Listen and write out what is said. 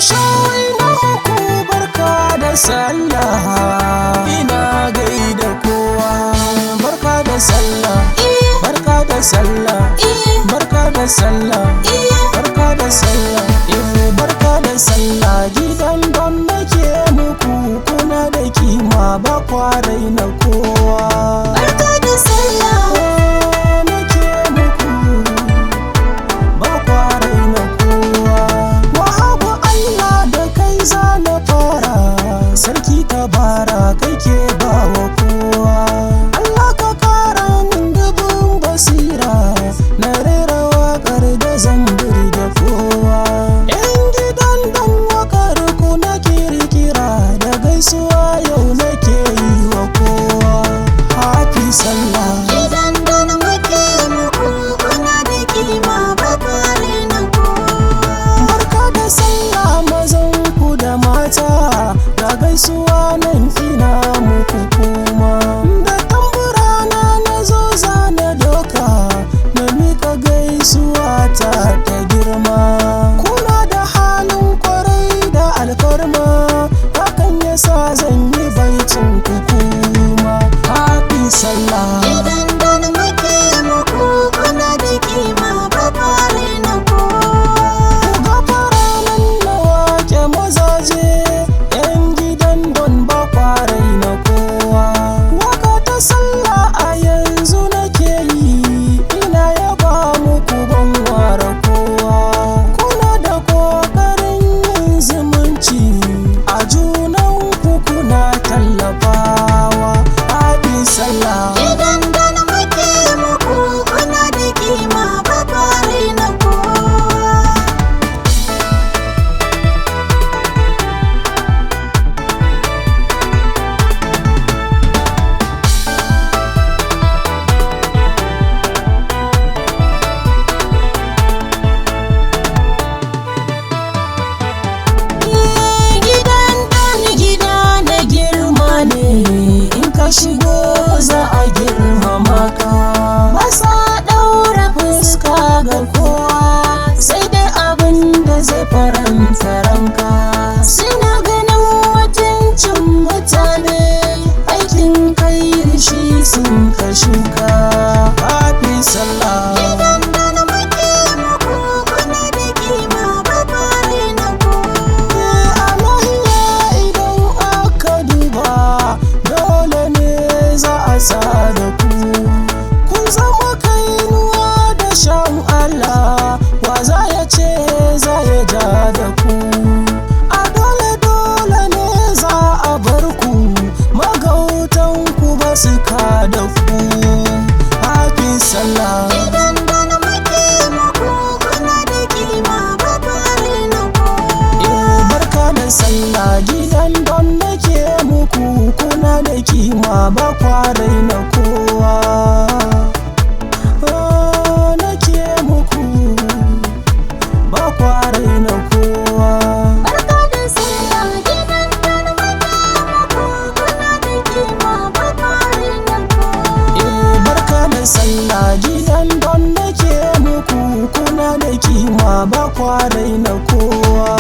shawai na muku barka da sallah, ina gaida kowa. Barka da sallah, barka da sallah, barka da sallah, barka da sallah, barka da sallah. Gidan don nake muku kuna da kima ba kwarai na kowa. Barka da sallah. Nake muku ba kwarai na kowa. Wahabu Allah da kai za na fara, sarki tabara kai ke ba wa kowa. Allah ka kara min dubin basira, na rera waƙar da zan da kowa. Yan gidan dan waƙar ku na kirkira, da gaisuwa yau nake yi wa kowa. Happy sallah. Gidan don muke muku kuna da kima ba kware na kowa. Barka da sallah mazan ku da mata, ga gaisuwa nan ina muku kuma. Da tambura na zo zana doka, na mika gaisuwa ta girma. Kuna da halin kwarai da alfarma, hakan yasa zan yi baitin ku kuma. Happy sallah. Gidan don muke muku kuna da kima ba kware na kowa. Gafara nan na wake mazaje, yan gidan don ba kwarai na kowa. Waka ta sallah a yanzu nake yi, ina yaba muku ban ware kowa. Kuna da kokarin yin zumunci, a junan ku kuna tallafawa. Happy sallah. Gidan don muke muku kuna da kima ba kware na kowa. Gidan ɗani gida na girma ne, in ka shigo za a girmama ka. Basa ɗaura fuska ga kowa, sai dai abin da zai faranta ranka. Suna ganin mutuncin mutane, aikin kai shi sun ka shuka. Happy sallah. Gidan ɗani muke muku kuna da kima ba kware na kowa. A nahiya idan aka duba, dole ne za a sa da ku. Kun zama kainuwa da shan Allah, wa za ya ce za ya ja da ku. A dole ne za a bar ku, magautan ku ba su ka da ku. Happy sallah. Gidan don muke muku kuna da kima ba kware na kowa. Barka da sallah. Gidan don nake muku kuna da kima ba kwarai na kowa. Nake muku ba kwarai na kowa. Barka da sallah. Gidan don muke muku kuna da kima ba kware na kowa. Barka da sallah. Gidan don nake muku kuna da kima ba kwarai na kowa.